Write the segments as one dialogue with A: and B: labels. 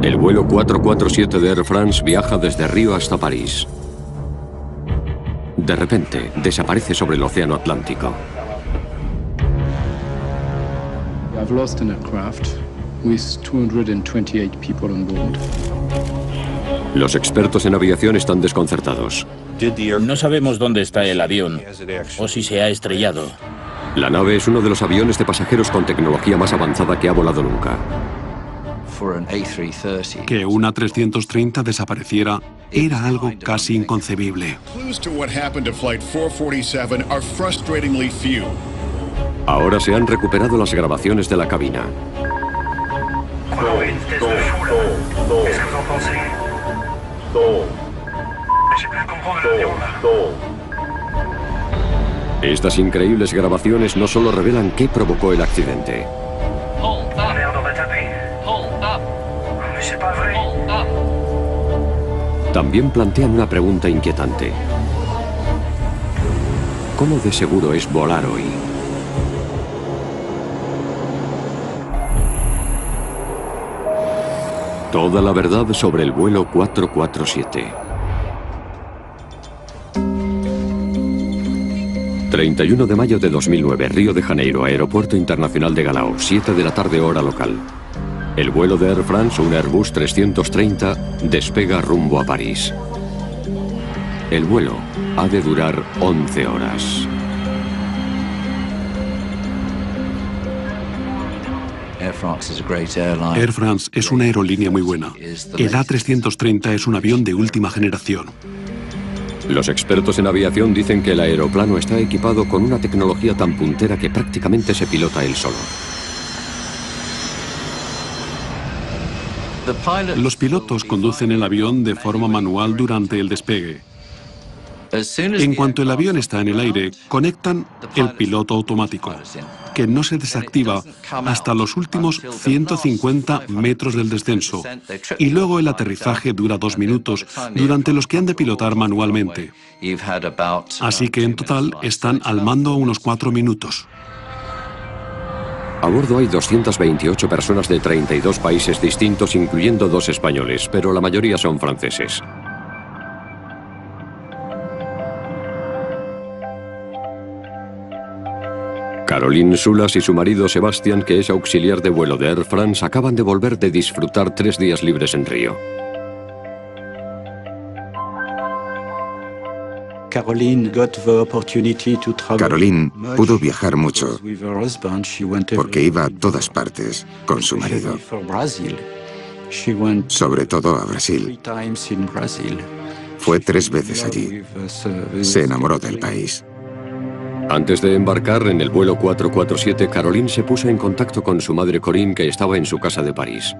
A: El vuelo 447 de Air France viaja desde Río hasta París. De repente, desaparece sobre el océano Atlántico.
B: I've lost an aircraft with 228 people on board.
A: Los expertos en aviación están desconcertados.
C: No sabemos dónde está el avión o si se ha estrellado.
A: La nave es uno de los aviones de pasajeros con tecnología más avanzada que ha volado nunca.
D: Que una 330 desapareciera era algo casi inconcebible.
A: Ahora se han recuperado las grabaciones de la cabina. Estas increíbles grabaciones no solo revelan qué provocó el accidente. También plantean una pregunta inquietante. ¿Cómo de seguro es volar hoy? Toda la verdad sobre el vuelo 447. 31 de mayo de 2009, Río de Janeiro, Aeropuerto Internacional de Galeão, 7 de la tarde hora local. El vuelo de Air France, un Airbus 330, despega rumbo a París. El vuelo ha de durar 11 horas.
D: Air France es una aerolínea muy buena. El A330 es un avión de última generación.
A: Los expertos en aviación dicen que el aeroplano está equipado con una tecnología tan puntera que prácticamente se pilota él solo.
D: Los pilotos conducen el avión de forma manual durante el despegue. En cuanto el avión está en el aire, conectan el piloto automático, que no se desactiva hasta los últimos 150 metros del descenso, y luego el aterrizaje dura 2 minutos, durante los que han de pilotar manualmente. Así que en total están al mando unos 4 minutos.
A: A bordo hay 228 personas de 32 países distintos, incluyendo 2 españoles, pero la mayoría son franceses. Caroline Soulas y su marido Sebastián, que es auxiliar de vuelo de Air France, acaban de volver de disfrutar 3 días libres en Río.
E: Caroline pudo viajar mucho porque iba a todas partes con su marido, sobre todo a Brasil. Fue 3 veces allí. Se enamoró del país.
A: Antes de embarcar en el vuelo 447, Caroline se puso en contacto con su madre Corinne, que estaba en su casa de París.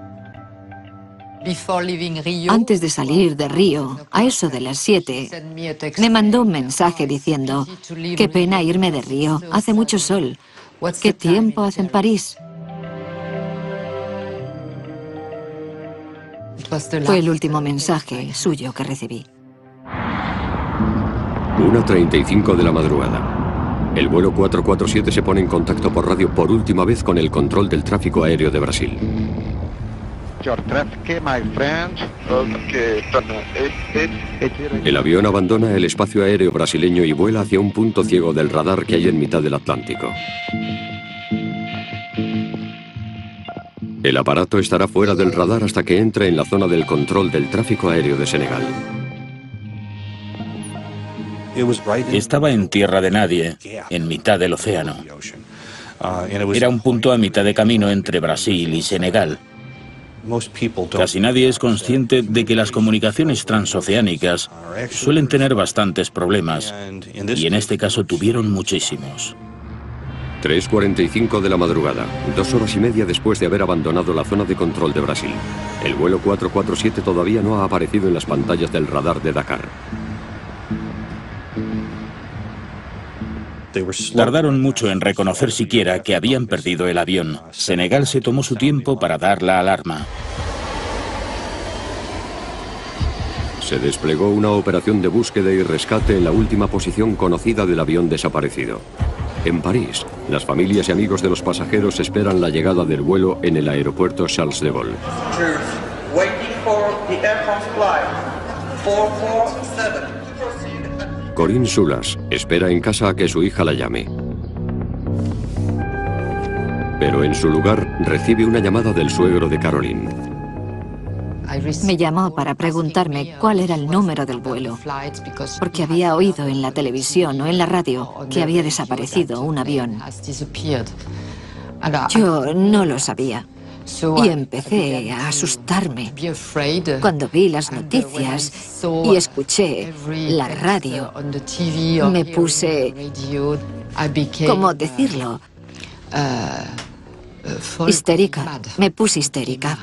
F: Antes de salir de Río, a eso de las 7, me mandó un mensaje diciendo: qué pena irme de Río, hace mucho sol. ¿Qué tiempo hace en París? Fue el último mensaje suyo que recibí.
A: 1:35 de la madrugada. El vuelo 447 se pone en contacto por radio por última vez con el control del tráfico aéreo de Brasil. El avión abandona el espacio aéreo brasileño y vuela hacia un punto ciego del radar que hay en mitad del Atlántico. El aparato estará fuera del radar hasta que entre en la zona del control del tráfico aéreo de Senegal.
C: Estaba en tierra de nadie, en mitad del océano. Era un punto a mitad de camino entre Brasil y Senegal. Casi nadie es consciente de que las comunicaciones transoceánicas suelen tener bastantes problemas, y en este caso tuvieron muchísimos.
A: 3:45 de la madrugada, 2 horas y media después de haber abandonado la zona de control de Brasil. El vuelo 447 todavía no ha aparecido en las pantallas del radar de Dakar.
C: Tardaron mucho en reconocer siquiera que habían perdido el avión. Senegal se tomó su tiempo para dar la alarma.
A: Se desplegó una operación de búsqueda y rescate en la última posición conocida del avión desaparecido. En París, las familias y amigos de los pasajeros esperan la llegada del vuelo en el aeropuerto Charles de Gaulle.
G: Waiting for the Air France flight 447.
A: Corinne Sulas espera en casa a que su hija la llame. Pero en su lugar recibe una llamada del suegro de Caroline.
F: Me llamó para preguntarme cuál era el número del vuelo, porque había oído en la televisión o en la radio que había desaparecido un avión. Yo no lo sabía y empecé a asustarme cuando vi las noticias y escuché la radio. Me puse, ¿cómo decirlo? Histérica. Me puse histérica.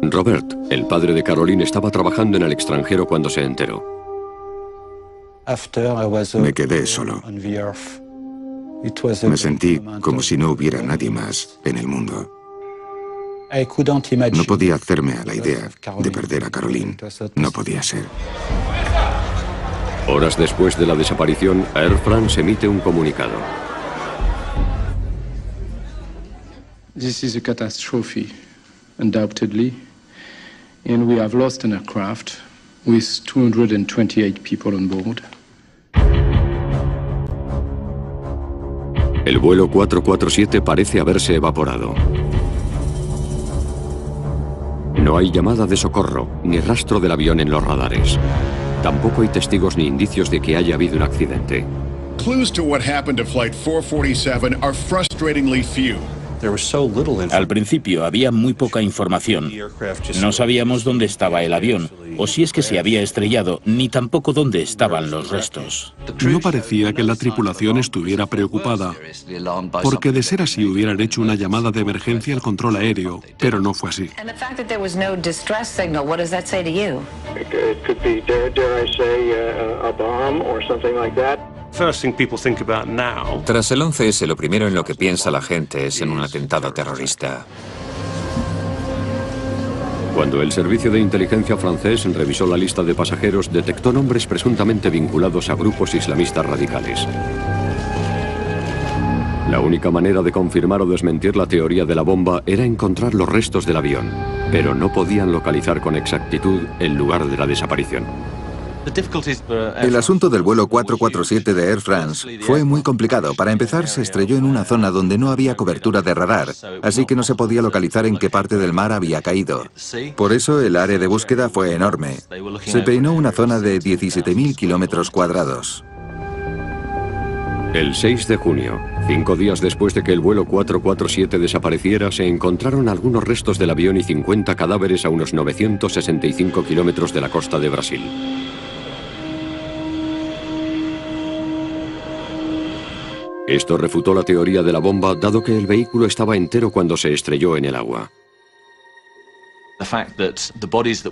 A: Robert, el padre de Caroline, estaba trabajando en el extranjero cuando se enteró.
E: Me quedé solo. Me sentí como si no hubiera nadie más en el mundo. No podía hacerme a la idea de perder a Caroline. No podía ser.
A: Horas después de la desaparición, Air France emite un comunicado.
B: This is a catastrophe, undoubtedly, and we have lost an aircraft with 228 people on board.
A: El vuelo 447 parece haberse evaporado. No hay llamada de socorro, ni rastro del avión en los radares. Tampoco hay testigos ni indicios de que haya habido un accidente.
H: Clues to what happened to Flight 447 are frustratingly few.
C: Al principio había muy poca información. No sabíamos dónde estaba el avión, o si es que se había estrellado, ni tampoco dónde estaban los restos.
D: No parecía que la tripulación estuviera preocupada, porque de ser así hubieran hecho una llamada de emergencia al control aéreo, pero no fue así.
I: Tras el 11S, lo primero en lo que piensa la gente es en un atentado terrorista.
A: Cuando el servicio de inteligencia francés revisó la lista de pasajeros, detectó nombres presuntamente vinculados a grupos islamistas radicales. La única manera de confirmar o desmentir la teoría de la bomba era encontrar los restos del avión, pero no podían localizar con exactitud el lugar de la desaparición.
J: El asunto del vuelo 447 de Air France fue muy complicado. Para empezar, se estrelló en una zona donde no había cobertura de radar, así que no se podía localizar en qué parte del mar había caído. Por eso el área de búsqueda fue enorme. Se peinó una zona de 17.000 kilómetros cuadrados.
A: El 6 de junio, 5 días después de que el vuelo 447 desapareciera, se encontraron algunos restos del avión y 50 cadáveres a unos 965 kilómetros de la costa de Brasil. Esto refutó la teoría de la bomba, dado que el vehículo estaba entero cuando se estrelló en el agua.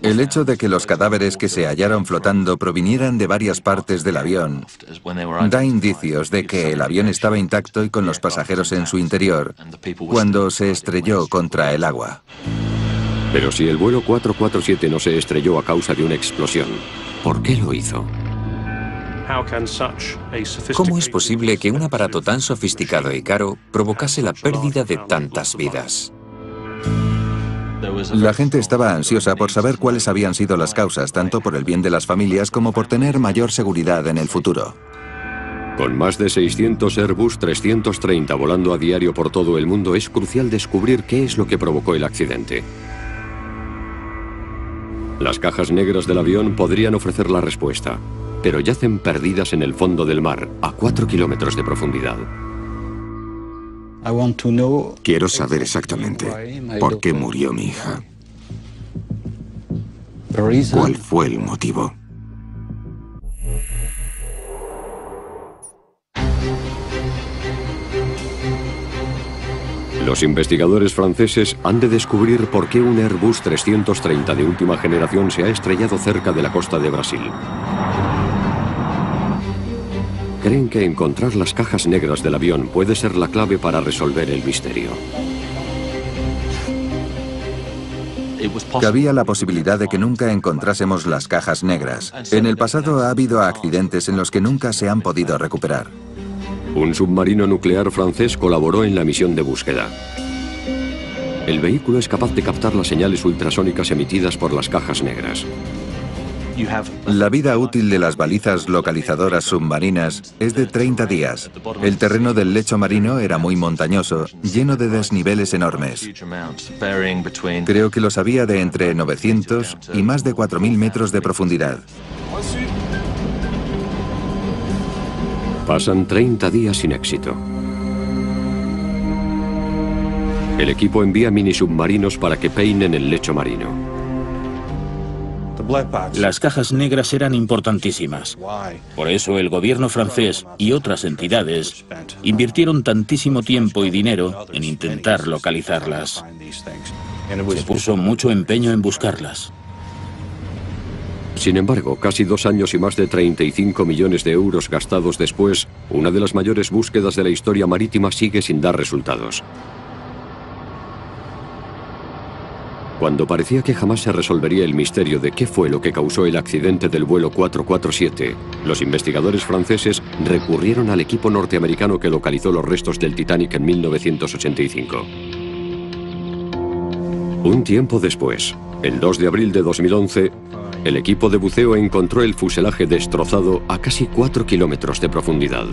J: El hecho de que los cadáveres que se hallaron flotando provinieran de varias partes del avión da indicios de que el avión estaba intacto y con los pasajeros en su interior cuando se estrelló contra el agua.
A: Pero si el vuelo 447 no se estrelló a causa de una explosión, ¿por qué lo hizo?
I: ¿Cómo es posible que un aparato tan sofisticado y caro provocase la pérdida de tantas vidas?
J: La gente estaba ansiosa por saber cuáles habían sido las causas, tanto por el bien de las familias como por tener mayor seguridad en el futuro.
A: Con más de 600 Airbus 330 volando a diario por todo el mundo, es crucial descubrir qué es lo que provocó el accidente. Las cajas negras del avión podrían ofrecer la respuesta, pero yacen perdidas en el fondo del mar, a 4 kilómetros de profundidad.
E: Quiero saber exactamente por qué murió mi hija. ¿Cuál fue el motivo?
A: Los investigadores franceses han de descubrir por qué un Airbus 330 de última generación se ha estrellado cerca de la costa de Brasil. Creen que encontrar las cajas negras del avión puede ser la clave para resolver el misterio.
J: Cabía la posibilidad de que nunca encontrásemos las cajas negras. En el pasado ha habido accidentes en los que nunca se han podido recuperar.
A: Un submarino nuclear francés colaboró en la misión de búsqueda. el vehículo es capaz de captar las señales ultrasónicas emitidas por las cajas negras.
J: La vida útil de las balizas localizadoras submarinas es de 30 días. El terreno del lecho marino era muy montañoso, lleno de desniveles enormes. Creo que los había de entre 900 y más de 4.000 metros de profundidad.
A: Pasan 30 días sin éxito. El equipo envía mini submarinos para que peinen el lecho marino.
C: Las cajas negras eran importantísimas. Por eso el gobierno francés y otras entidades invirtieron tantísimo tiempo y dinero en intentar localizarlas. Se puso mucho empeño en buscarlas.
A: Sin embargo, casi 2 años y más de 35 millones de euros gastados después, una de las mayores búsquedas de la historia marítima sigue sin dar resultados. Cuando parecía que jamás se resolvería el misterio de qué fue lo que causó el accidente del vuelo 447, los investigadores franceses recurrieron al equipo norteamericano que localizó los restos del Titanic en 1985. Un tiempo después, el 2 de abril de 2011, el equipo de buceo encontró el fuselaje destrozado a casi 4 kilómetros de profundidad.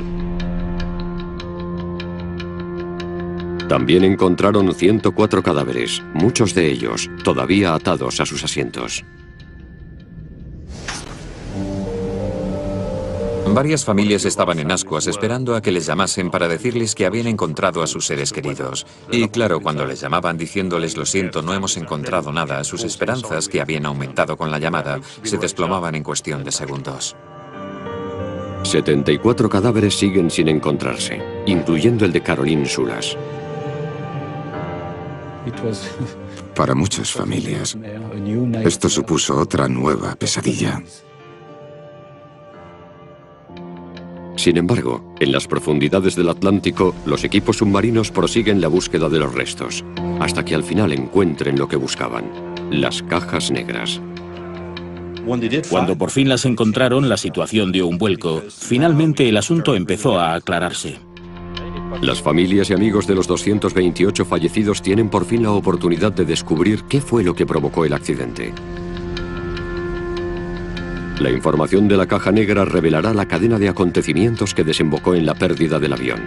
A: También encontraron 104 cadáveres, muchos de ellos todavía atados a sus asientos.
I: Varias familias estaban en ascuas esperando a que les llamasen para decirles que habían encontrado a sus seres queridos. Y claro, cuando les llamaban diciéndoles lo siento, no hemos encontrado nada, sus esperanzas, que habían aumentado con la llamada, se desplomaban en cuestión de segundos.
A: 74 cadáveres siguen sin encontrarse, incluyendo el de Caroline Soulas.
E: Para muchas familias, esto supuso otra nueva pesadilla.
A: Sin embargo, en las profundidades del Atlántico, los equipos submarinos prosiguen la búsqueda de los restos, hasta que al final encuentren lo que buscaban, las cajas negras.
C: Cuando por fin las encontraron, la situación dio un vuelco. Finalmente el asunto empezó a aclararse.
A: Las familias y amigos de los 228 fallecidos tienen por fin la oportunidad de descubrir qué fue lo que provocó el accidente. La información de la caja negra revelará la cadena de acontecimientos que desembocó en la pérdida del avión.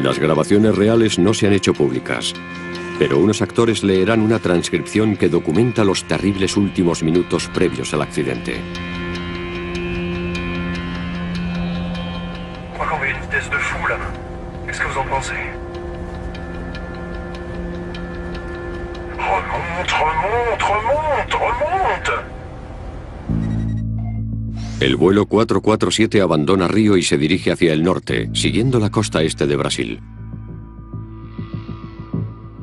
A: Las grabaciones reales no se han hecho públicas, pero unos actores leerán una transcripción que documenta los terribles últimos minutos previos al accidente. El vuelo 447 abandona Río y se dirige hacia el norte, siguiendo la costa este de Brasil.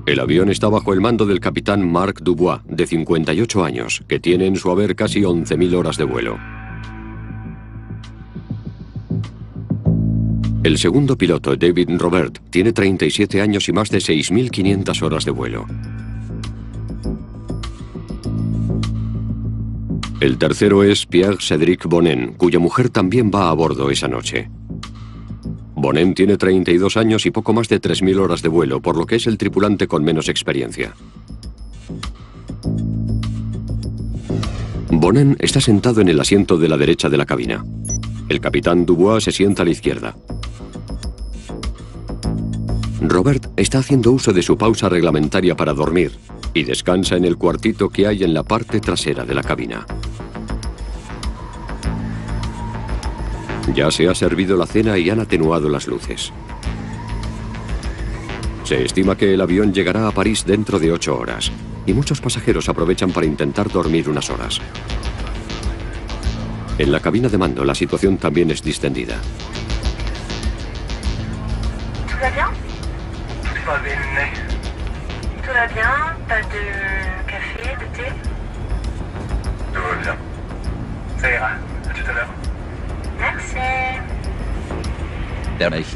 A: El avión está bajo el mando del capitán Marc Dubois, de 58 años, que tiene en su haber casi 11.000 horas de vuelo. El segundo piloto, David Robert, tiene 37 años y más de 6.500 horas de vuelo. El tercero es Pierre-Cédric Bonin, cuya mujer también va a bordo esa noche. Bonin tiene 32 años y poco más de 3.000 horas de vuelo, por lo que es el tripulante con menos experiencia. Bonin está sentado en el asiento de la derecha de la cabina. El capitán Dubois se sienta a la izquierda. Robert está haciendo uso de su pausa reglamentaria para dormir y descansa en el cuartito que hay en la parte trasera de la cabina. Ya se ha servido la cena y han atenuado las luces. Se estima que el avión llegará a París dentro de 8 horas y muchos pasajeros aprovechan para intentar dormir unas horas. En la cabina de mando la situación también es distendida.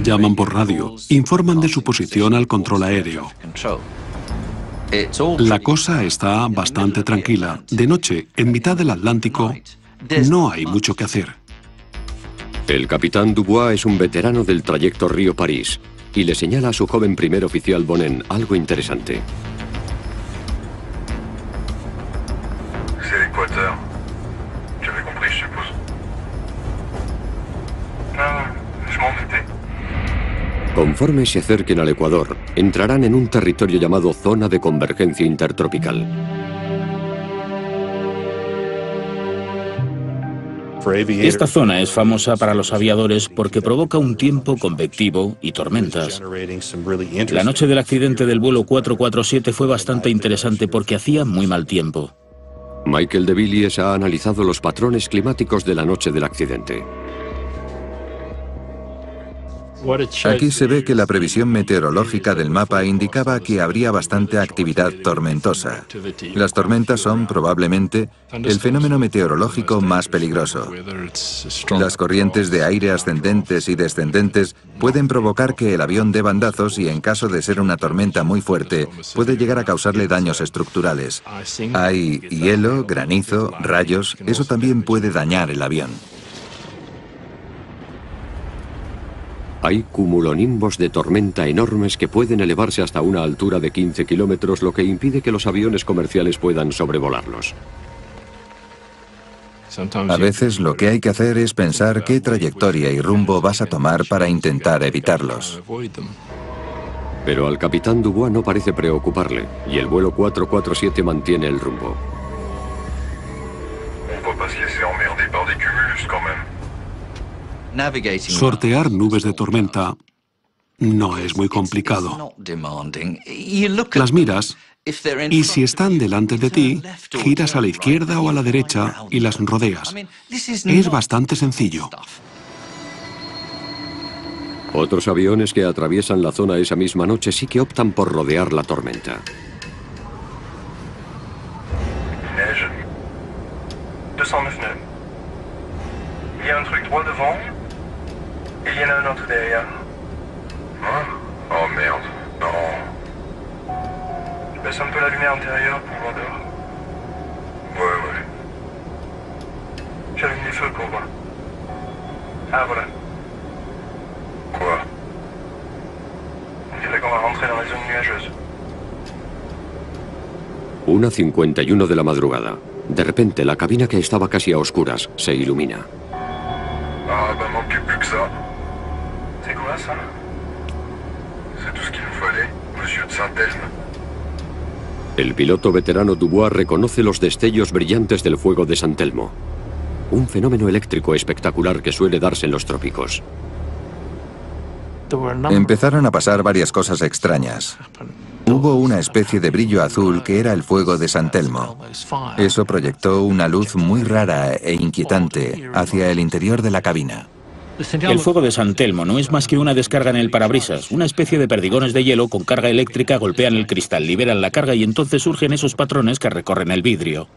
D: Llaman por radio, informan de su posición al control aéreo. La cosa está bastante tranquila. De noche, en mitad del Atlántico, no hay mucho que hacer.
A: El capitán Dubois es un veterano del trayecto Río-París y le señala a su joven primer oficial Bonnen algo interesante. Conforme se acerquen al Ecuador, entrarán en un territorio llamado Zona de Convergencia Intertropical.
C: Esta zona es famosa para los aviadores porque provoca un tiempo convectivo y tormentas. La noche del accidente del vuelo 447 fue bastante interesante porque hacía muy mal tiempo.
A: Michael de Villiers ha analizado los patrones climáticos de la noche del accidente.
J: Aquí se ve que la previsión meteorológica del mapa indicaba que habría bastante actividad tormentosa. Las tormentas son probablemente el fenómeno meteorológico más peligroso. Las corrientes de aire ascendentes y descendentes pueden provocar que el avión dé bandazos y en caso de ser una tormenta muy fuerte puede llegar a causarle daños estructurales. Hay hielo, granizo, rayos, eso también puede dañar el avión.
A: Hay cumulonimbos de tormenta enormes que pueden elevarse hasta una altura de 15 kilómetros, lo que impide que los aviones comerciales puedan sobrevolarlos.
J: A veces lo que hay que hacer es pensar qué trayectoria y rumbo vas a tomar para intentar evitarlos.
A: Pero al capitán Dubois no parece preocuparle, y el vuelo 447 mantiene el rumbo.
D: Sortear nubes de tormenta no es muy complicado. Las miras y si están delante de ti, giras a la izquierda o a la derecha y las rodeas. Es bastante sencillo.
A: Otros aviones que atraviesan la zona esa misma noche sí que optan por rodear la tormenta.
G: Il y en a un autre derrière. Hein? Oh merde, non. Je baisse un peu la lumière intérieure pour voir dehors. Ouais. J'allume les feux pour voir. Ah voilà. Quoi? On dirait qu'on va rentrer dans les zones nuageuses.
A: 1:51 de la madrugada. De repente, la cabina que estaba casi a oscuras se ilumina.
G: Ah ben manque plus que ça. C'est quoi ça? C'est tout ce qu'il nous fallait, monsieur de Saint-Elme.
A: El piloto veterano Dubois reconoce los destellos brillantes del fuego de San Telmo, un fenómeno eléctrico espectacular que suele darse en los trópicos.
J: Empezaron a pasar varias cosas extrañas. Hubo una especie de brillo azul que era el fuego de San Telmo. Eso proyectó una luz muy rara e inquietante hacia el interior de la cabina.
C: El fuego de San Telmo no es más que una descarga en el parabrisas. Una especie de perdigones de hielo con carga eléctrica golpean el cristal, liberan la carga y entonces surgen esos patrones que recorren el vidrio.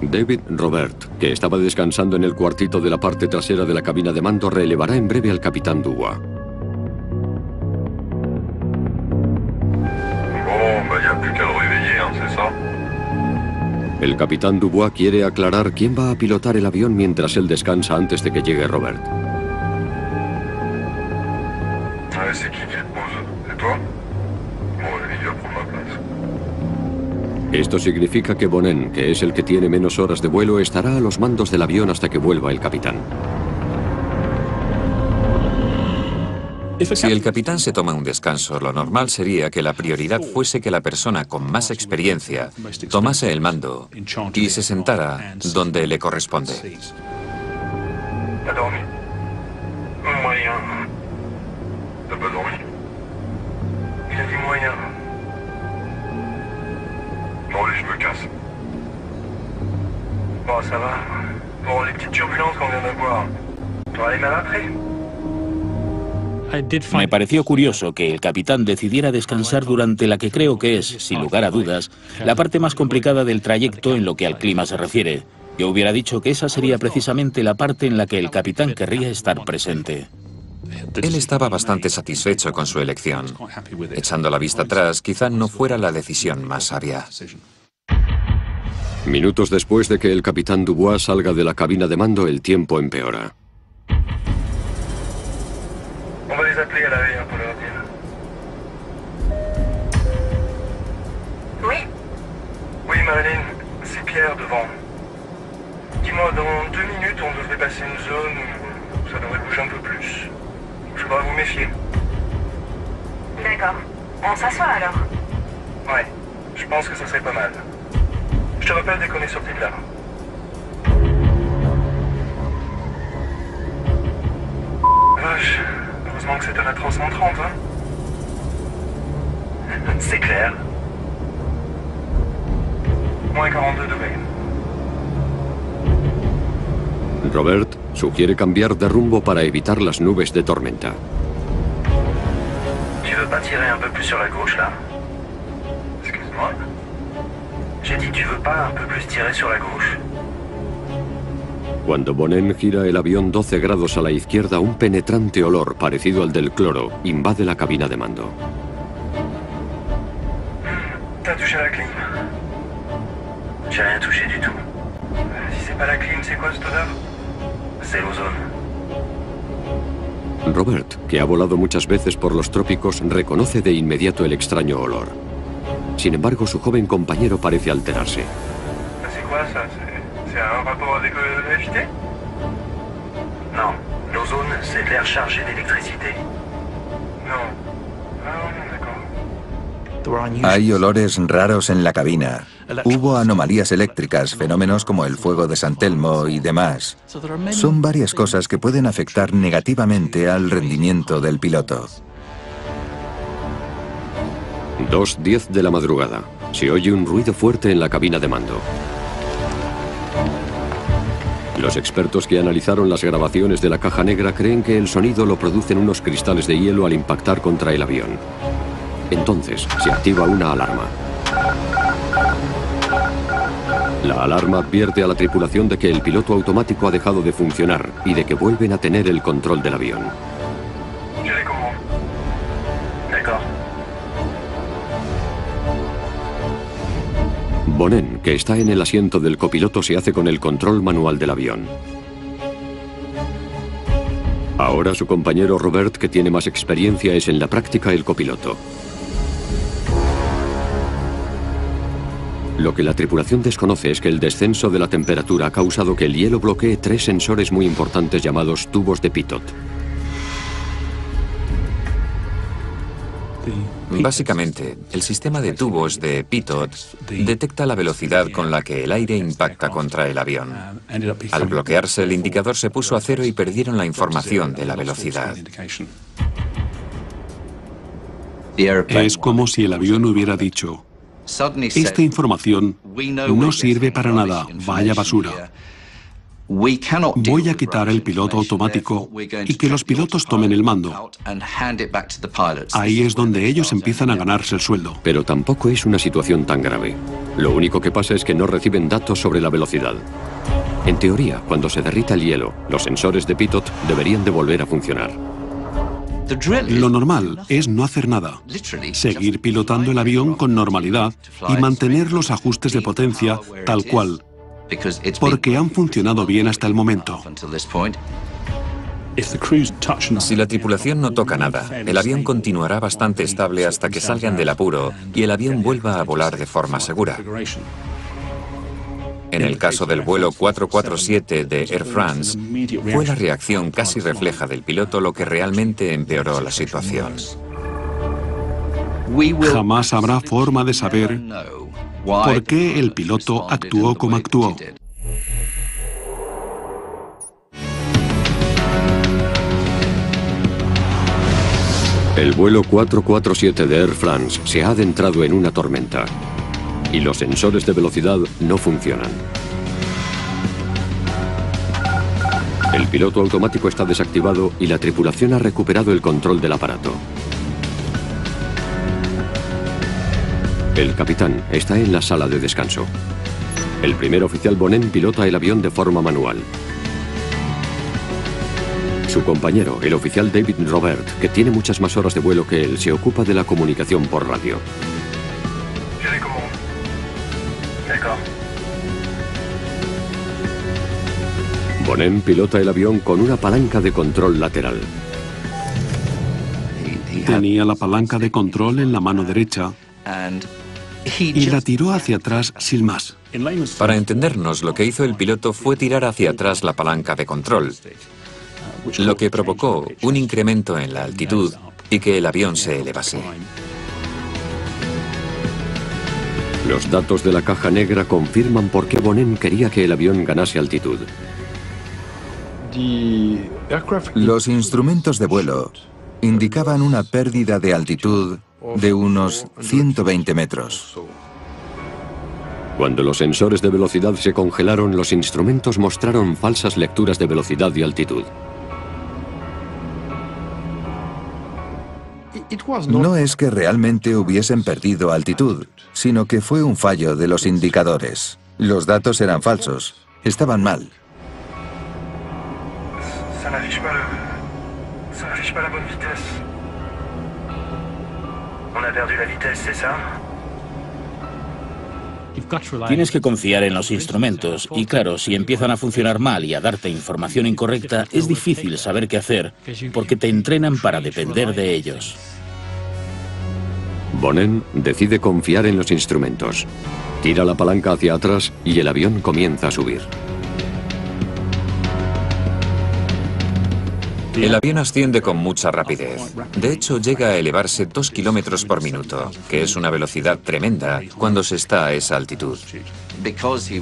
A: David Robert, que estaba descansando en el cuartito de la parte trasera de la cabina de mando, relevará en breve al capitán Dubois. El capitán Dubois quiere aclarar quién va a pilotar el avión mientras él descansa antes de que llegue Robert. Esto significa que Bonnen, que es el que tiene menos horas de vuelo, estará a los mandos del avión hasta que vuelva el capitán.
I: Si el capitán se toma un descanso, lo normal sería que la prioridad fuese que la persona con más experiencia tomase el mando y se sentara donde le corresponde.
G: Bon, ça va. Bon, les petites turbulences qu'on vient d'avoir. Tu vas aller mal après?
C: Me pareció curioso que el capitán decidiera descansar durante la que creo que es, sin lugar a dudas, la parte más complicada del trayecto en lo que al clima se refiere. Yo hubiera dicho que esa sería precisamente la parte en la que el capitán querría estar presente.
I: Él estaba bastante satisfecho con su elección. Echando la vista atrás, quizá no fuera la decisión más sabia.
A: Minutos después de que el capitán Dubois salga de la cabina de mando, el tiempo empeora.
G: On va les appeler à l'arrière pour leur dire. Oui. Oui, Marilyn, c'est Pierre devant. Dis-moi, dans 2 minutes, on devrait passer une zone où ça devrait bouger un peu plus. Il faudra vous méfier.
K: D'accord. On s'assoit alors?
G: Ouais, je pense que ça serait pas mal. Je te rappelle dès qu'on est sorti de là. Vache, heureusement que c'est à la 330, hein. C'est clair. Moins 42 degrés.
A: Robert sugiere cambiar de rumbo para evitar las nubes de tormenta.
G: Tu veux pas tirer un peu plus sur la gauche, là? Excuse-moi. J'ai dit, tu veux pas un peu plus tirer sur la gauche?
A: Cuando Bonin gira el avión 12 grados a la izquierda, un penetrante olor parecido al del cloro invade la cabina de mando.
G: T'as touché la clim? J'ai rien touché du tout. Si c'est pas la clim, c'est quoi cette odeur? C'est l'ozone.
A: Robert, que ha volado muchas veces por los trópicos, reconoce de inmediato el extraño olor. Sin embargo, su joven compañero parece alterarse.
G: C'est quoi ça? C'est un rapport avec l'électricité? Non, l'ozone, c'est de l'air chargé d'électricité. Non. Ah, d'accord.
J: Hay olores raros en la cabina. Hubo anomalías eléctricas, fenómenos como el fuego de San Telmo y demás. Son varias cosas que pueden afectar negativamente al rendimiento del piloto.
A: 2:10 de la madrugada. Se oye un ruido fuerte en la cabina de mando. Los expertos que analizaron las grabaciones de la caja negra creen que el sonido lo producen unos cristales de hielo al impactar contra el avión. Entonces, se activa una alarma. La alarma advierte a la tripulación de que el piloto automático ha dejado de funcionar y de que vuelven a tener el control del avión. Bonin, que está en el asiento del copiloto, se hace con el control manual del avión. Ahora su compañero Robert, que tiene más experiencia, es en la práctica el copiloto. Lo que la tripulación desconoce es que el descenso de la temperatura ha causado que el hielo bloquee 3 sensores muy importantes llamados tubos de pitot.
I: Básicamente, el sistema de tubos de pitot detecta la velocidad con la que el aire impacta contra el avión. Al bloquearse, el indicador se puso a cero y perdieron la información de la velocidad.
D: Es como si el avión hubiera dicho: esta información no sirve para nada, vaya basura. Voy a quitar el piloto automático y que los pilotos tomen el mando. Ahí es donde ellos empiezan a ganarse el sueldo.
A: Pero tampoco es una situación tan grave. Lo único que pasa es que no reciben datos sobre la velocidad. En teoría, cuando se derrita el hielo, los sensores de pitot deberían de volver a funcionar.
D: Lo normal es no hacer nada, seguir pilotando el avión con normalidad y mantener los ajustes de potencia tal cual, porque han funcionado bien hasta el momento.
I: Si la tripulación no toca nada, el avión continuará bastante estable hasta que salgan del apuro y el avión vuelva a volar de forma segura. En el caso del vuelo 447 de Air France, fue la reacción casi refleja del piloto lo que realmente empeoró la situación.
D: Jamás habrá forma de saber por qué el piloto actuó como actuó.
A: El vuelo 447 de Air France se ha adentrado en una tormenta y los sensores de velocidad no funcionan. El piloto automático está desactivado y la tripulación ha recuperado el control del aparato. El capitán está en la sala de descanso. El primer oficial Bonin pilota el avión de forma manual. Su compañero, el oficial David Robert, que tiene muchas más horas de vuelo que él, se ocupa de la comunicación por radio. Bonin pilota el avión con una palanca de control lateral.
D: Tenía la palanca de control en la mano derecha y la tiró hacia atrás sin más.
I: Para entendernos, lo que hizo el piloto fue tirar hacia atrás la palanca de control, lo que provocó un incremento en la altitud y que el avión se elevase.
A: Los datos de la caja negra confirman por qué Bonin quería que el avión ganase altitud.
J: Los instrumentos de vuelo indicaban una pérdida de altitud de unos 120 metros.
A: Cuando los sensores de velocidad se congelaron, los instrumentos mostraron falsas lecturas de velocidad y altitud.
J: No es que realmente hubiesen perdido altitud, sino que fue un fallo de los indicadores. Los datos eran falsos, estaban mal.
G: Ça n'affiche pas la bonne vitesse. On a perdu la vitesse, c'est ça?
C: Tienes que confiar en los instrumentos y claro, si empiezan a funcionar mal y a darte información incorrecta, es difícil saber qué hacer porque te entrenan para depender de ellos.
A: Bonin decide confiar en los instrumentos. Tira la palanca hacia atrás y el avión comienza a subir.
I: El avión asciende con mucha rapidez. De hecho, llega a elevarse 2 kilómetros por minuto, que es una velocidad tremenda cuando se está a esa altitud.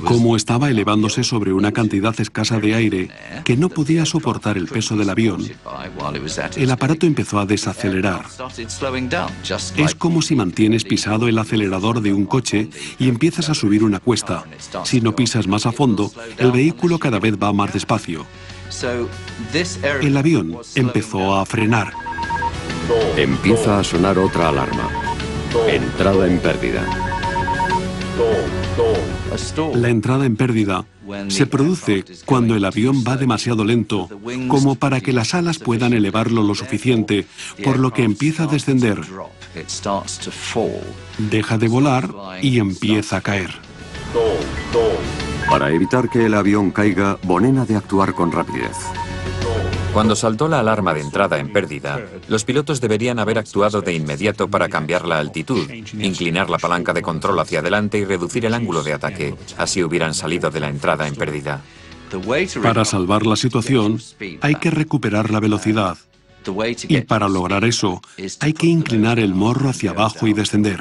D: Como estaba elevándose sobre una cantidad escasa de aire que no podía soportar el peso del avión, el aparato empezó a desacelerar. Es como si mantienes pisado el acelerador de un coche y empiezas a subir una cuesta. Si no pisas más a fondo, el vehículo cada vez va más despacio. El avión empezó a frenar.
A: Empieza a sonar otra alarma. Entrada en pérdida.
D: La entrada en pérdida se produce cuando el avión va demasiado lento como para que las alas puedan elevarlo lo suficiente, por lo que empieza a descender. Deja de volar y empieza a caer.
A: Para evitar que el avión caiga, Bonin ha de actuar con rapidez.
I: Cuando saltó la alarma de entrada en pérdida, los pilotos deberían haber actuado de inmediato para cambiar la altitud, inclinar la palanca de control hacia adelante y reducir el ángulo de ataque. Así hubieran salido de la entrada en pérdida.
D: Para salvar la situación, hay que recuperar la velocidad. Y para lograr eso, hay que inclinar el morro hacia abajo y descender.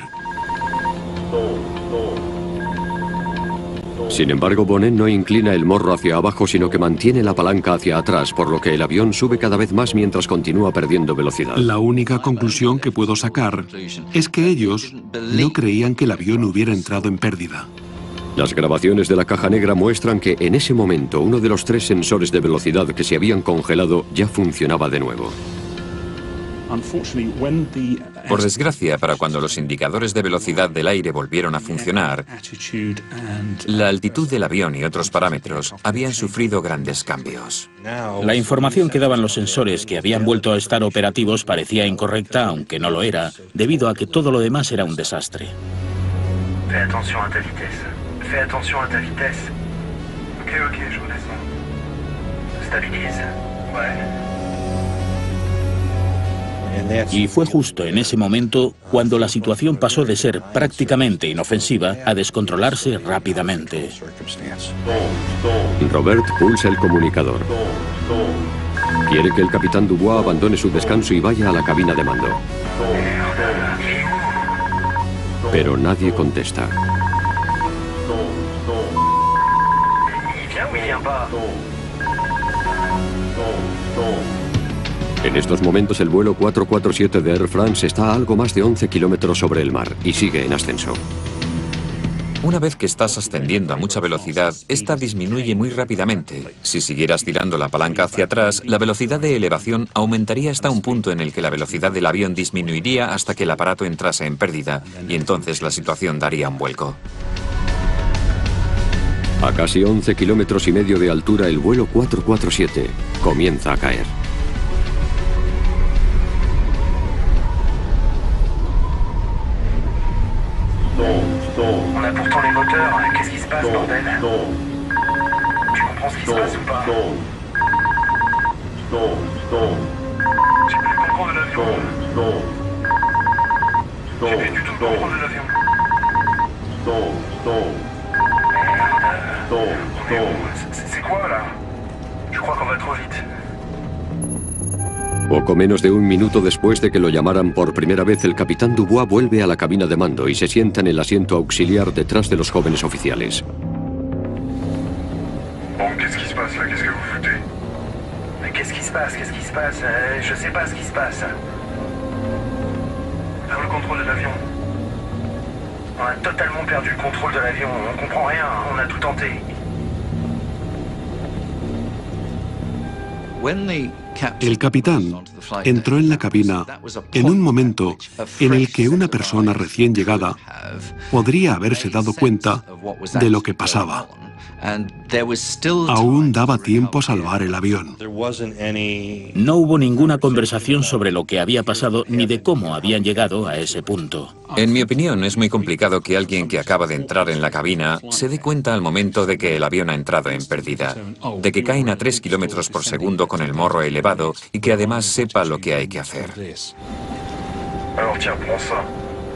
A: Sin embargo, Bonin no inclina el morro hacia abajo, sino que mantiene la palanca hacia atrás, por lo que el avión sube cada vez más mientras continúa perdiendo velocidad.
D: La única conclusión que puedo sacar es que ellos no creían que el avión hubiera entrado en pérdida.
A: Las grabaciones de la caja negra muestran que en ese momento uno de los 3 sensores de velocidad que se habían congelado ya funcionaba de nuevo.
I: Por desgracia, para cuando los indicadores de velocidad del aire volvieron a funcionar, la altitud del avión y otros parámetros habían sufrido grandes cambios.
C: La información que daban los sensores que habían vuelto a estar operativos parecía incorrecta, aunque no lo era, debido a que todo lo demás era un desastre.
G: Fais attention à ta vitesse. Fais attention à ta vitesse. Ok, je redescends. Stabilise. Ouais.
C: Y fue justo en ese momento cuando la situación pasó de ser prácticamente inofensiva a descontrolarse rápidamente.
A: Robert pulsa el comunicador. Quiere que el capitán Dubois abandone su descanso y vaya a la cabina de mando. Pero nadie contesta. En estos momentos el vuelo 447 de Air France está a algo más de 11 kilómetros sobre el mar y sigue en ascenso.
I: Una vez que estás ascendiendo a mucha velocidad, esta disminuye muy rápidamente. Si siguieras tirando la palanca hacia atrás, la velocidad de elevación aumentaría hasta un punto en el que la velocidad del avión disminuiría hasta que el aparato entrase en pérdida, y entonces la situación daría un vuelco.
A: A casi 11 kilómetros y medio de altura, el vuelo 447 comienza a caer.
G: On a pourtant les moteurs, qu'est-ce qui se passe, bordel? Tu comprends comprends ce qui se passe ou pas? J'ai plus le contrôle de l'avion. J'ai plus du tout le contrôle de l'avion. Merde. On est où? C'est quoi là? Je crois qu'on va trop vite.
A: Poco menos de un minuto después de que lo llamaran por primera vez, el capitán Dubois vuelve a la cabina de mando y se sienta en el asiento auxiliar detrás de los jóvenes oficiales.
G: Bon, qu'est-ce qui se passe là? Qu'est-ce que vous foutez? Mais qu'est-ce qui se passe? Qu'est-ce qui se passe? Je sais pas ce qui se passe. Vers le contrôle de l'avion. On a totalement perdu le contrôle de l'avion. On comprend rien. On a tout tenté.
D: El capitán entró en la cabina en un momento en el que una persona recién llegada podría haberse dado cuenta de lo que pasaba. Aún daba tiempo a salvar el avión.
C: No hubo ninguna conversación sobre lo que había pasado ni de cómo habían llegado a ese punto.
I: En mi opinión, es muy complicado que alguien que acaba de entrar en la cabina se dé cuenta al momento de que el avión ha entrado en pérdida, de que caen a 3 kilómetros por segundo con el morro elevado y que además sepa lo que hay que hacer.
G: Alors tiens, prends ça.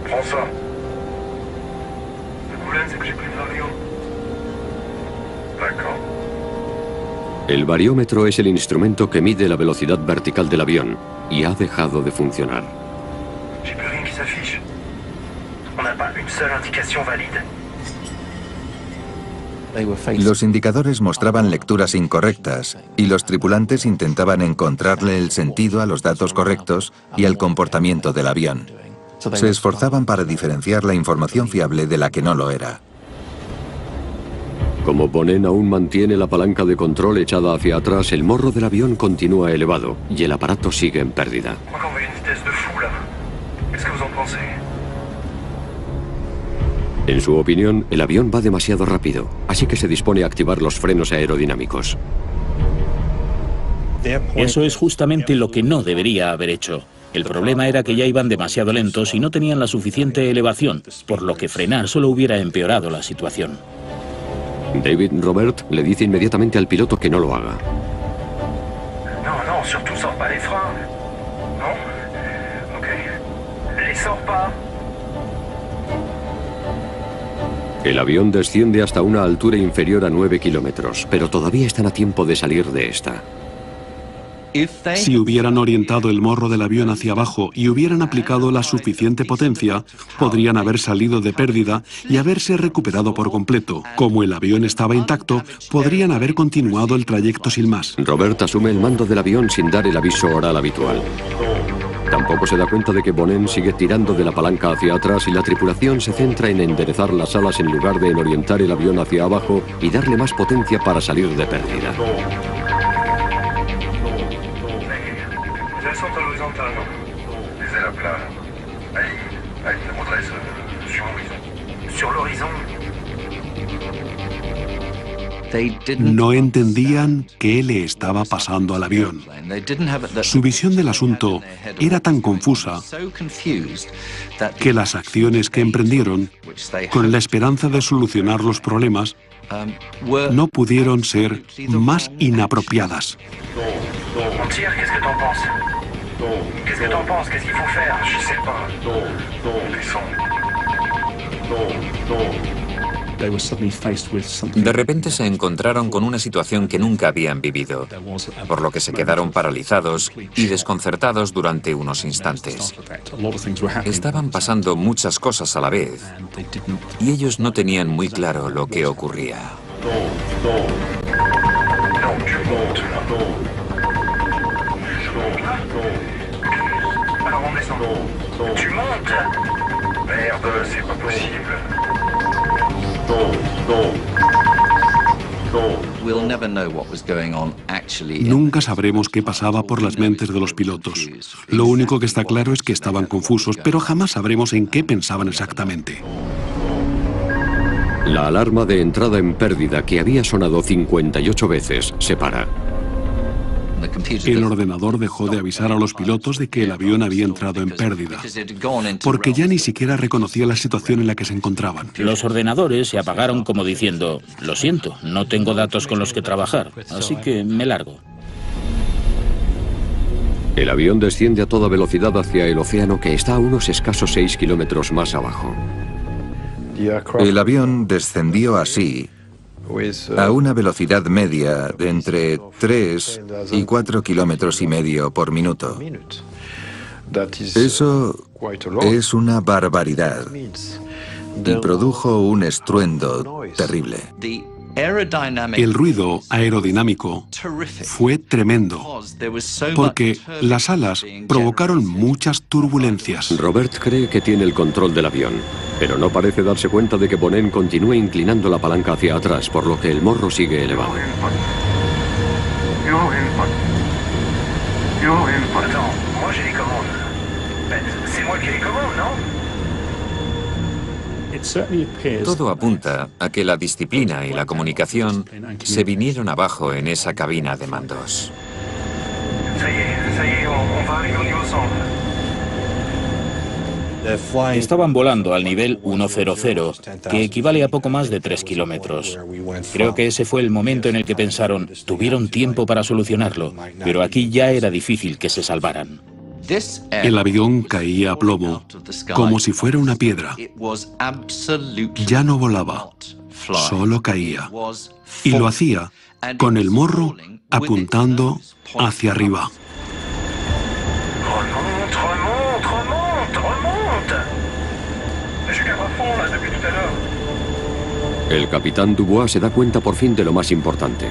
G: Prends ça. Le problème, c'est que j'ai plus de l'avion. D'accord.
A: El bariómetro es el instrumento que mide la velocidad vertical del avión y ha dejado de funcionar.
G: J'ai plus rien qui s'affiche. On n'a pas une seule indication valide.
J: Los indicadores mostraban lecturas incorrectas y los tripulantes intentaban encontrarle el sentido a los datos correctos y al comportamiento del avión. Se esforzaban para diferenciar la información fiable de la que no lo era.
A: Como Bonin aún mantiene la palanca de control echada hacia atrás, el morro del avión continúa elevado y el aparato sigue en pérdida. En su opinión, el avión va demasiado rápido, así que se dispone a activar los frenos aerodinámicos.
C: Eso es justamente lo que no debería haber hecho. El problema era que ya iban demasiado lentos y no tenían la suficiente elevación, por lo que frenar solo hubiera empeorado la situación.
A: David Robert le dice inmediatamente al piloto que no lo haga.
G: No, surtout sors pas les freins. ¿No? Ok. Les sors pas.
A: El avión desciende hasta una altura inferior a 9 kilómetros, pero todavía están a tiempo de salir de esta.
D: Si hubieran orientado el morro del avión hacia abajo y hubieran aplicado la suficiente potencia, podrían haber salido de pérdida y haberse recuperado por completo. Como el avión estaba intacto, podrían haber continuado el trayecto sin más.
A: Robert asume el mando del avión sin dar el aviso oral habitual. Tampoco se da cuenta de que Bonin sigue tirando de la palanca hacia atrás y la tripulación se centra en enderezar las alas en lugar de en orientar el avión hacia abajo y darle más potencia para salir de pérdida.
D: No entendían qué le estaba pasando al avión. Su visión del asunto era tan confusa que las acciones que emprendieron, con la esperanza de solucionar los problemas, no pudieron ser más inapropiadas.
I: De repente se encontraron con una situación que nunca habían vivido, por lo que se quedaron paralizados y desconcertados durante unos instantes. Estaban pasando muchas cosas a la vez y ellos no tenían muy claro lo que ocurría.
D: Nunca sabremos qué pasaba por las mentes de los pilotos. Lo único que está claro es que estaban confusos, pero jamás sabremos en qué pensaban exactamente.
A: La alarma de entrada en pérdida, que había sonado 58 veces, se para.
D: El ordenador dejó de avisar a los pilotos de que el avión había entrado en pérdida, porque ya ni siquiera reconocía la situación en la que se encontraban.
C: Los ordenadores se apagaron como diciendo, lo siento, no tengo datos con los que trabajar, así que me largo.
A: El avión desciende a toda velocidad hacia el océano, que está a unos escasos 6 kilómetros más abajo.
J: El avión descendió así, a una velocidad media de entre 3 y 4 kilómetros y medio por minuto. Eso es una barbaridad y produjo un estruendo terrible.
D: El ruido aerodinámico fue tremendo, porque las alas provocaron muchas turbulencias.
A: Robert cree que tiene el control del avión, pero no parece darse cuenta de que Bonin continúa inclinando la palanca hacia atrás, por lo que el morro sigue elevado.
I: Todo apunta a que la disciplina y la comunicación se vinieron abajo en esa cabina de mandos.
C: Estaban volando al nivel 100, que equivale a poco más de 3 kilómetros. Creo que ese fue el momento en el que pensaron, tuvieron tiempo para solucionarlo, pero aquí ya era difícil que se salvaran.
D: El avión caía a plomo, como si fuera una piedra. Ya no volaba, solo caía. Y lo hacía con el morro apuntando hacia arriba.
A: El capitán Dubois se da cuenta por fin de lo más importante.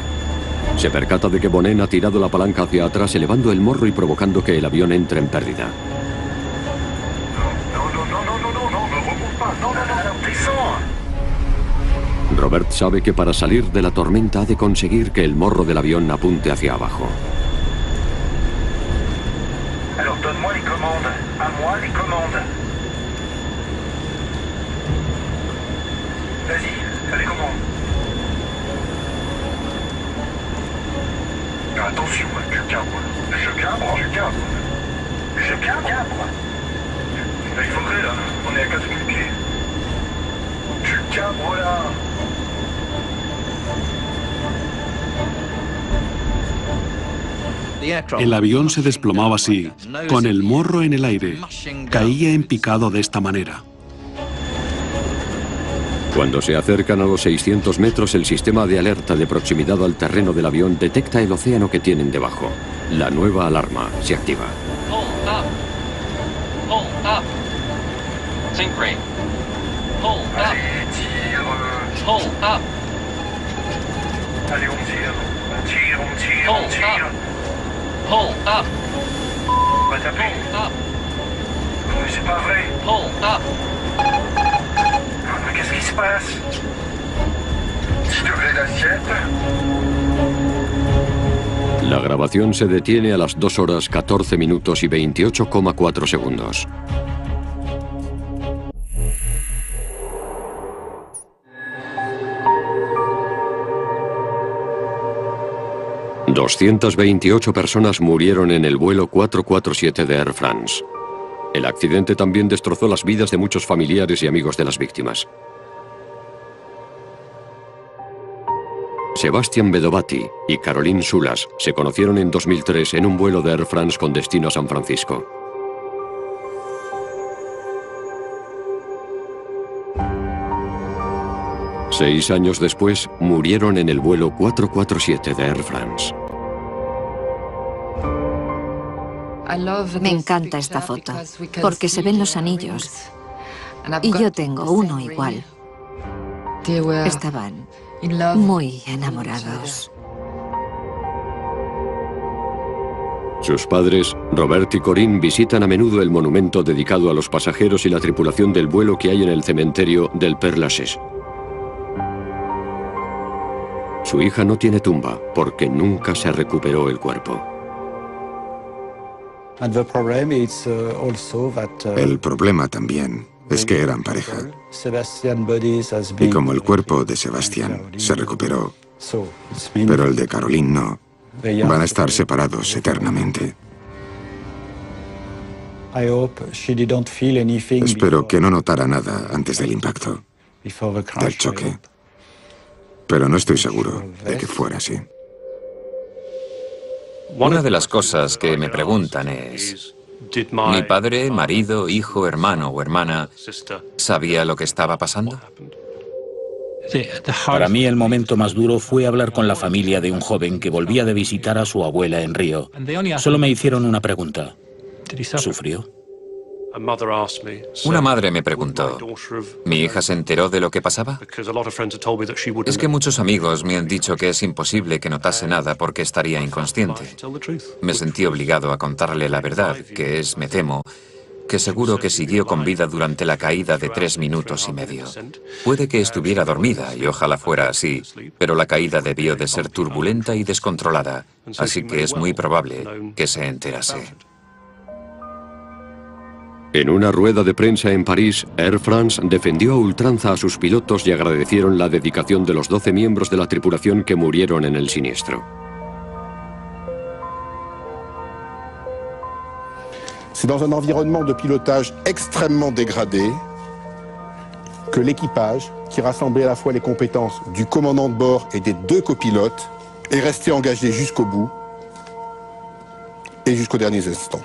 A: Se percata de que Bonin ha tirado la palanca hacia atrás, elevando el morro y provocando que el avión entre en pérdida. Robert sabe que para salir de la tormenta ha de conseguir que el morro del avión apunte hacia abajo.
G: Attention, je cabre. Là, il faudrait, là. On est à 4000 pieds. Tu cabres, là.
D: El avión se desplomaba así, con el morro en el aire. Caía en picado de esta manera.
A: Cuando se acercan a los 600 metros, el sistema de alerta de proximidad al terreno del avión detecta el océano que tienen debajo. La nueva alarma se activa.
K: Pull up. Pull up. Sink rate. Pull up. Pull up.
G: Allez, on tire. On tire.
K: Pull up.
G: On va taper.
K: Pull up.
G: Mais c'est pas vrai.
K: Pull up.
G: Qu'est-ce qui se passe? 10 degrés d'assiette.
A: La grabación se detiene a las 2 horas 14 minutos y 28,4 segundos. ...228 personas murieron en el vuelo 447 de Air France. El accidente también destrozó las vidas de muchos familiares y amigos de las víctimas. Sebastian Bedovati y Caroline Soulas se conocieron en 2003 en un vuelo de Air France con destino a San Francisco. Seis años después, murieron en el vuelo 447 de Air France.
F: Me encanta esta foto, porque se ven los anillos. Y yo tengo uno igual. Estaban muy enamorados.
A: Sus padres, Robert y Corinne, visitan a menudo el monumento dedicado a los pasajeros y la tripulación del vuelo que hay en el cementerio del Père Lachaise. Su hija no tiene tumba porque nunca se recuperó el cuerpo.
E: El problema también es que eran pareja. Y como el cuerpo de Sebastián se recuperó, pero el de Caroline no, Van a estar separados eternamente. Espero que no notara nada antes del impacto, del choque. Pero no estoy seguro de que fuera así.
I: Una de las cosas que me preguntan es, ¿mi padre, marido, hijo, hermano o hermana sabía lo que estaba pasando?
C: Para mí el momento más duro fue hablar con la familia de un joven que volvía de visitar a su abuela en Río. Solo me hicieron una pregunta. ¿Sufrió?
I: Una madre me preguntó, ¿mi hija se enteró de lo que pasaba? Es que muchos amigos me han dicho que es imposible que notase nada porque estaría inconsciente. Me sentí obligado a contarle la verdad, que es, me temo, que seguro que siguió con vida durante la caída de 3 minutos y medio. Puede que estuviera dormida, y ojalá fuera así, pero la caída debió de ser turbulenta y descontrolada, así que es muy probable que se enterase.
A: En una rueda de prensa en París, Air France defendió a ultranza a sus pilotos y agradecieron la dedicación de los 12 miembros de la tripulación que murieron en el siniestro.
L: C'est dans un environnement de pilotage extrêmement dégradé que l'équipage, qui rassemblait à la fois les compétences du commandant de bord et des 2 copilotes, est resté engagé jusqu'au bout et jusqu'aux derniers instants.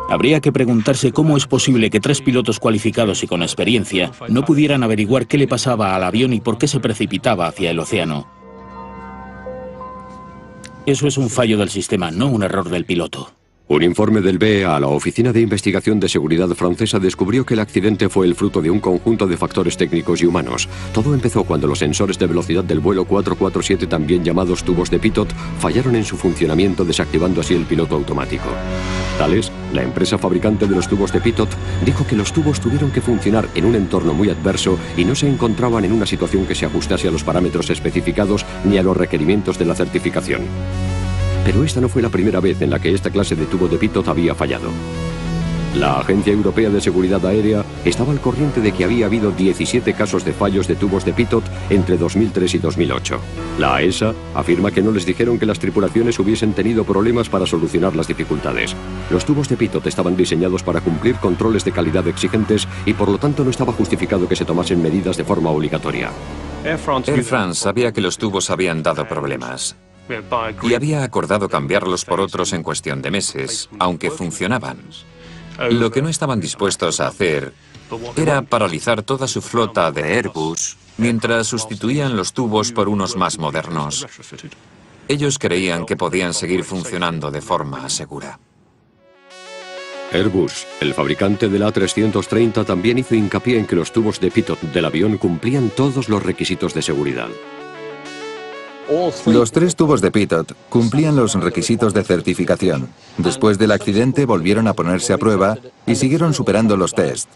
C: Habría que preguntarse cómo es posible que 3 pilotos cualificados y con experiencia no pudieran averiguar qué le pasaba al avión y por qué se precipitaba hacia el océano. Eso es un fallo del sistema, no un error del piloto.
A: Un informe del BEA a la Oficina de Investigación de Seguridad francesa descubrió que el accidente fue el fruto de un conjunto de factores técnicos y humanos. Todo empezó cuando los sensores de velocidad del vuelo 447, también llamados tubos de pitot, fallaron en su funcionamiento, desactivando así el piloto automático. Thales, la empresa fabricante de los tubos de pitot, dijo que los tubos tuvieron que funcionar en un entorno muy adverso y no se encontraban en una situación que se ajustase a los parámetros especificados ni a los requerimientos de la certificación. Pero esta no fue la primera vez en la que esta clase de tubo de pitot había fallado. La Agencia Europea de Seguridad Aérea estaba al corriente de que había habido 17 casos de fallos de tubos de pitot entre 2003 y 2008. La AESA afirma que no les dijeron que las tripulaciones hubiesen tenido problemas para solucionar las dificultades. Los tubos de pitot estaban diseñados para cumplir controles de calidad exigentes y por lo tanto no estaba justificado que se tomasen medidas de forma obligatoria.
I: Air France sabía que los tubos habían dado problemas y había acordado cambiarlos por otros en cuestión de meses, aunque funcionaban. Lo que no estaban dispuestos a hacer era paralizar toda su flota de Airbus mientras sustituían los tubos por unos más modernos. Ellos creían que podían seguir funcionando de forma segura.
A: Airbus, el fabricante del A330, también hizo hincapié en que los tubos de pitot del avión cumplían todos los requisitos de seguridad.
J: Los 3 tubos de pitot cumplían los requisitos de certificación. Después del accidente volvieron a ponerse a prueba y siguieron superando los test.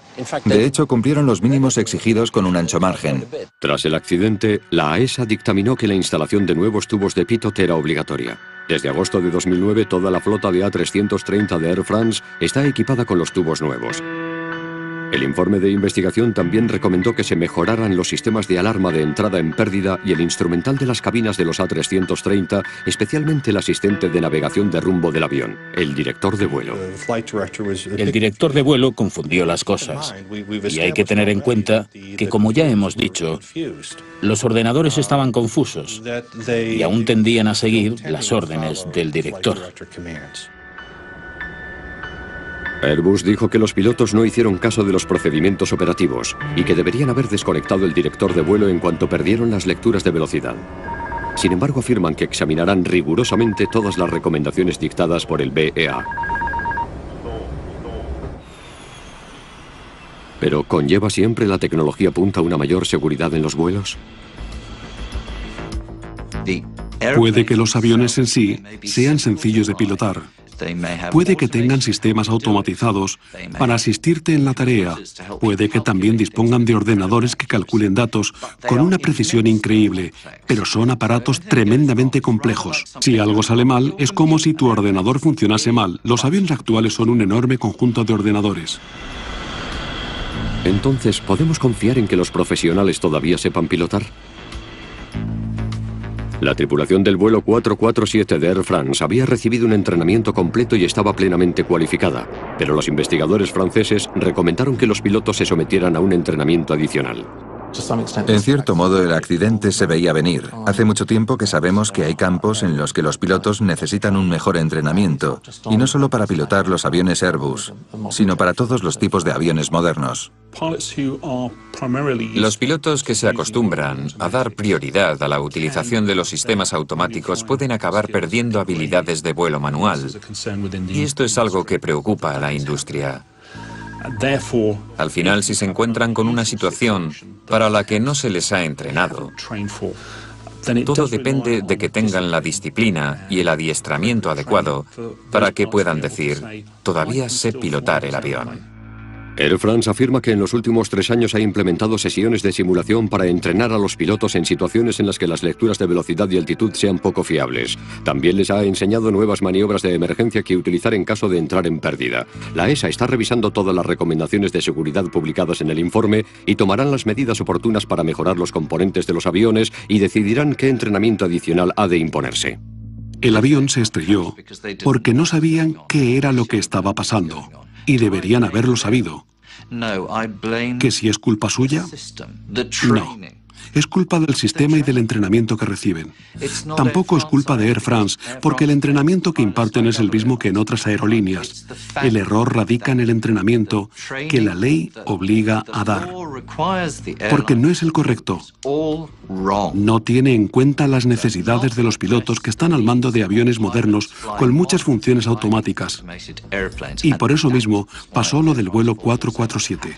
J: De hecho, cumplieron los mínimos exigidos con un ancho margen.
A: Tras el accidente, la AESA dictaminó que la instalación de nuevos tubos de pitot era obligatoria. Desde agosto de 2009, toda la flota de A330 de Air France está equipada con los tubos nuevos. El informe de investigación también recomendó que se mejoraran los sistemas de alarma de entrada en pérdida y el instrumental de las cabinas de los A330, especialmente el asistente de navegación de rumbo del avión, el director de vuelo.
C: El director de vuelo confundió las cosas. Y hay que tener en cuenta que, como ya hemos dicho, los ordenadores estaban confusos y aún tendían a seguir las órdenes del director.
A: Airbus dijo que los pilotos no hicieron caso de los procedimientos operativos y que deberían haber desconectado el director de vuelo en cuanto perdieron las lecturas de velocidad. Sin embargo, afirman que examinarán rigurosamente todas las recomendaciones dictadas por el BEA. ¿Pero conlleva siempre la tecnología punta una mayor seguridad en los vuelos?
D: Puede que los aviones en sí sean sencillos de pilotar. Puede que tengan sistemas automatizados para asistirte en la tarea. Puede que también dispongan de ordenadores que calculen datos con una precisión increíble, pero son aparatos tremendamente complejos. Si algo sale mal, es como si tu ordenador funcionase mal. Los aviones actuales son un enorme conjunto de ordenadores.
A: Entonces, ¿podemos confiar en que los profesionales todavía sepan pilotar? La tripulación del vuelo 447 de Air France había recibido un entrenamiento completo y estaba plenamente cualificada, pero los investigadores franceses recomendaron que los pilotos se sometieran a un entrenamiento adicional.
J: En cierto modo, el accidente se veía venir. Hace mucho tiempo que sabemos que hay campos en los que los pilotos necesitan un mejor entrenamiento, y no solo para pilotar los aviones Airbus, sino para todos los tipos de aviones modernos.
I: Los pilotos que se acostumbran a dar prioridad a la utilización de los sistemas automáticos pueden acabar perdiendo habilidades de vuelo manual, y esto es algo que preocupa a la industria. Al final, si se encuentran con una situación para la que no se les ha entrenado, todo depende de que tengan la disciplina y el adiestramiento adecuado para que puedan decir, todavía sé pilotar el avión.
A: Air France afirma que en los últimos 3 años ha implementado sesiones de simulación para entrenar a los pilotos en situaciones en las que las lecturas de velocidad y altitud sean poco fiables. También les ha enseñado nuevas maniobras de emergencia que utilizar en caso de entrar en pérdida. La ESA está revisando todas las recomendaciones de seguridad publicadas en el informe y tomarán las medidas oportunas para mejorar los componentes de los aviones y decidirán qué entrenamiento adicional ha de imponerse.
D: El avión se estrelló porque no sabían qué era lo que estaba pasando, y deberían haberlo sabido. ¿Que si es culpa suya? No. Es culpa del sistema y del entrenamiento que reciben. Tampoco es culpa de Air France, porque el entrenamiento que imparten es el mismo que en otras aerolíneas. El error radica en el entrenamiento que la ley obliga a dar, porque no es el correcto. No tiene en cuenta las necesidades de los pilotos que están al mando de aviones modernos con muchas funciones automáticas. Y por eso mismo pasó lo del vuelo 447.